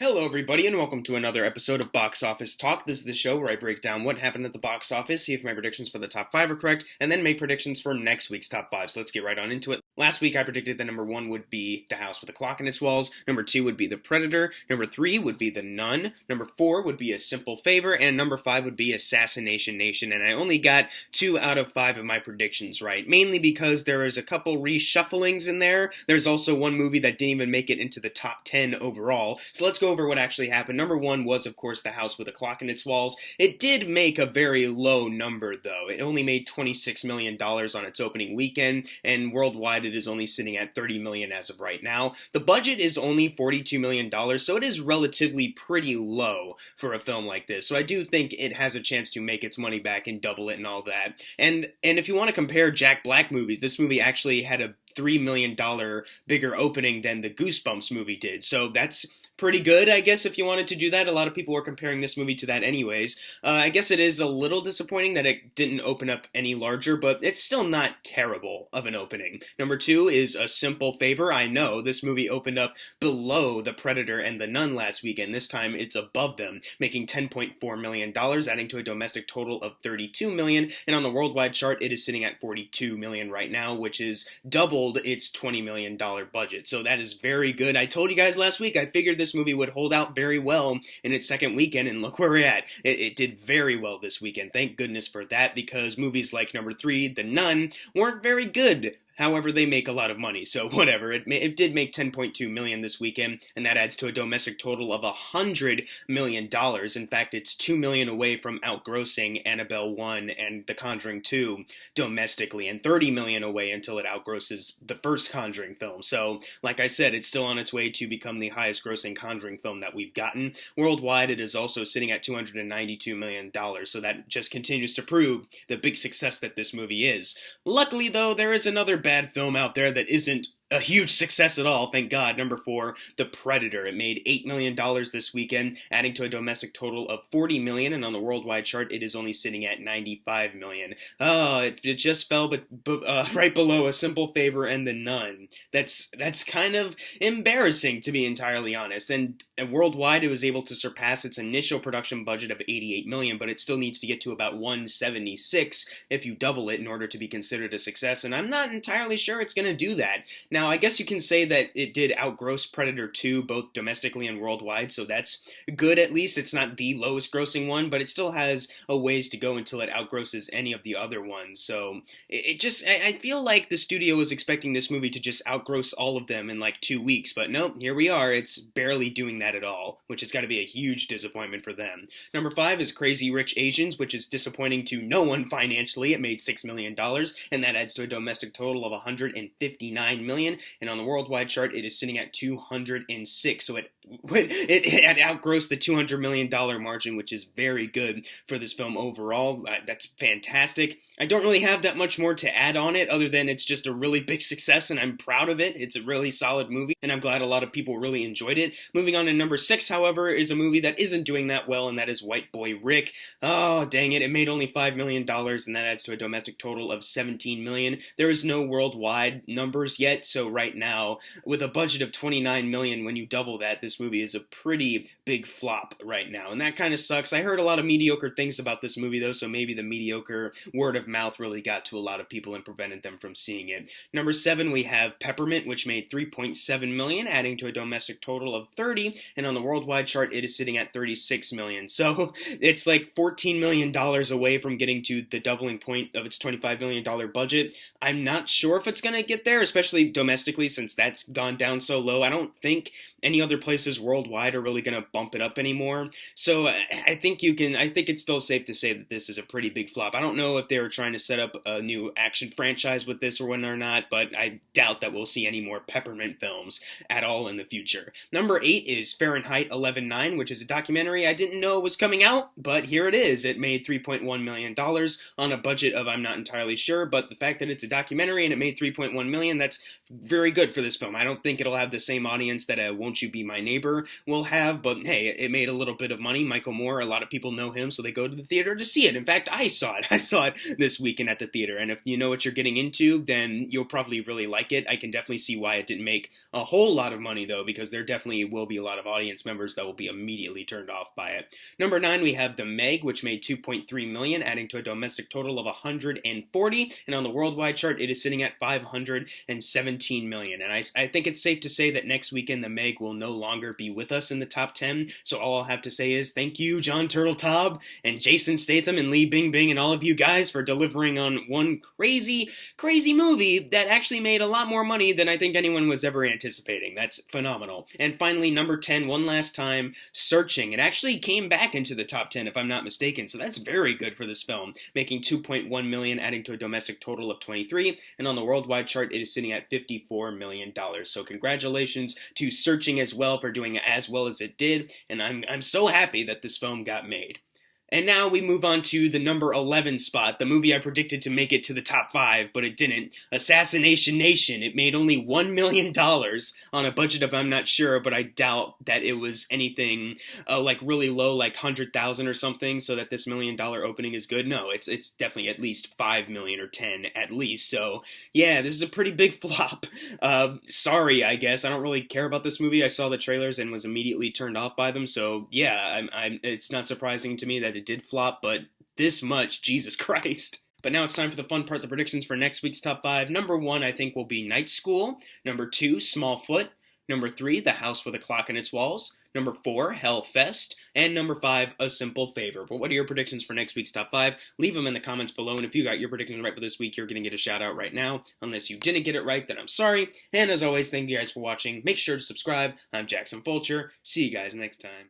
Hello, everybody, and welcome to another episode of Box Office Talk. This is the show where I break down what happened at the box office, see if my predictions for the top 5 are correct, and then make predictions for next week's top 5. So let's get right on into it. Last week, I predicted that number 1 would be The House with a Clock in its Walls, number 2 would be The Predator, number 3 would be The Nun, number 4 would be A Simple Favor, and number 5 would be Assassination Nation, and I only got 2 out of 5 of my predictions right, mainly because there is a couple reshufflings in there. There's also one movie that didn't even make it into the top 10 overall, so let's go over what actually happened. Number 1 was, of course, The House with a Clock in its Walls. It did make a very low number, though. It only made $26 million on its opening weekend, and worldwide it is only sitting at $30 million as of right now. The budget is only $42 million, so it is relatively pretty low for a film like this. So I do think it has a chance to make its money back and double it and all that. And if you want to compare Jack Black movies, this movie actually had a $3 million bigger opening than the Goosebumps movie did. So that's pretty good, I guess, if you wanted to do that. A lot of people were comparing this movie to that anyways. I guess it is a little disappointing that it didn't open up any larger, but it's still not terrible of an opening. Number 2 is A Simple Favor. I know this movie opened up below The Predator and The Nun last weekend. This time it's above them, making $10.4 million, adding to a domestic total of $32 million, and on the worldwide chart it is sitting at $42 million right now, which is doubled its $20 million budget. So that is very good. I told you guys last week I figured this movie would hold out very well in its second weekend, and look where we're at. It did very well this weekend. Thank goodness for that, because movies like number 3, The Nun, weren't very good. However, they make a lot of money, so whatever. It did make $10.2 million this weekend, and that adds to a domestic total of $100 million. In fact, it's $2 million away from outgrossing Annabelle 1 and The Conjuring 2 domestically, and $30 million away until it outgrosses the first Conjuring film. So, like I said, it's still on its way to become the highest grossing Conjuring film that we've gotten. Worldwide, it is also sitting at $292 million, so that just continues to prove the big success that this movie is. Luckily, though, there is another bad film out there that isn't a huge success at all, thank God. Number 4, The Predator. It made $8 million this weekend, adding to a domestic total of $40 million, and on the worldwide chart, it is only sitting at $95 million. Oh, it just fell right below A Simple Favor and The Nun. That's kind of embarrassing, to be entirely honest. And worldwide, it was able to surpass its initial production budget of $88 million, but it still needs to get to about $176 if you double it in order to be considered a success, and I'm not entirely sure it's going to do that. Now, I guess you can say that it did outgross Predator 2 both domestically and worldwide, so that's good at least. It's not the lowest grossing one, but it still has a ways to go until it outgrosses any of the other ones. So I feel like the studio was expecting this movie to just outgross all of them in like 2 weeks, but nope, here we are. It's barely doing that at all, which has got to be a huge disappointment for them. Number 5 is Crazy Rich Asians, which is disappointing to no one financially. It made $6 million, and that adds to a domestic total of $159 million. And on the worldwide chart, it is sitting at 206. So it had outgrossed the $200 million margin, which is very good for this film overall. That's fantastic. I don't really have that much more to add on it, other than it's just a really big success, and I'm proud of it. It's a really solid movie, and I'm glad a lot of people really enjoyed it. Moving on to number 6, however, is a movie that isn't doing that well, and that is White Boy Rick. Oh, dang it. It made only $5 million, and that adds to a domestic total of $17 million. There is no worldwide numbers yet, so right now, with a budget of $29 million, when you double that, this movie is a pretty big flop right now, and that kind of sucks. I heard a lot of mediocre things about this movie, though, so maybe the mediocre word of mouth really got to a lot of people and prevented them from seeing it. Number 7, we have Peppermint, which made $3.7 million, adding to a domestic total of $30, and on the worldwide chart, it is sitting at $36 million. So it's like $14 million away from getting to the doubling point of its $25 million budget. I'm not sure if it's going to get there, especially domestically, since that's gone down so low. I don't think any other places worldwide are really going to bump it up anymore. So I think it's still safe to say that this is a pretty big flop. I don't know if they were trying to set up a new action franchise with this or whatnot or not, but I doubt that we'll see any more Peppermint films at all in the future. Number 8 is Fahrenheit 11/9, which is a documentary I didn't know was coming out, but here it is. It made $3.1 million on a budget of I'm not entirely sure, but the fact that it's a documentary and it made $3.1 million, that's very good for this film. I don't think it'll have the same audience that Won't You Be My Neighbor neighbor will have, but hey, it made a little bit of money. Michael Moore, a lot of people know him, so they go to the theater to see it. In fact, I saw it. I saw it this weekend at the theater, and if you know what you're getting into, then you'll probably really like it. I can definitely see why it didn't make a whole lot of money, though, because there definitely will be a lot of audience members that will be immediately turned off by it. Number 9, we have The Meg, which made $2.3 million, adding to a domestic total of 140, and on the worldwide chart, it is sitting at $517 million. And I think it's safe to say that next weekend, The Meg will no longer be with us in the top 10, so all I'll have to say is thank you, John Turteltaub, and Jason Statham, and Lee Bingbing, and all of you guys for delivering on one crazy, crazy movie that actually made a lot more money than I think anyone was ever anticipating. That's phenomenal. And finally, number 10, one last time, Searching. It actually came back into the top 10, if I'm not mistaken, so that's very good for this film, making $2.1 million, adding to a domestic total of 23, and on the worldwide chart, it is sitting at $54 million. So congratulations to Searching as well for doing as well as it did, and I'm so happy that this film got made. And now we move on to the number 11 spot, the movie I predicted to make it to the top 5, but it didn't. Assassination Nation. It made only $1 million on a budget of I'm not sure, but I doubt that it was anything like really low, like 100,000 or something, so that this $1 million opening is good. No, it's definitely at least 5 million or 10 at least. So yeah, this is a pretty big flop. Sorry, I guess. I don't really care about this movie. I saw the trailers and was immediately turned off by them. So yeah, it's not surprising to me that it did flop, but this much, Jesus Christ. But now it's time for the fun part, the predictions for next week's top 5. Number 1, I think, will be Night School. Number 2, Smallfoot. Number 3, The House with a Clock in Its Walls. Number 4, Hellfest. And number 5, A Simple Favor. But what are your predictions for next week's top 5? Leave them in the comments below, and if you got your predictions right for this week, you're going to get a shout out right now. Unless you didn't get it right, then I'm sorry. And as always, thank you guys for watching. Make sure to subscribe. I'm Jackson Fulcher. See you guys next time.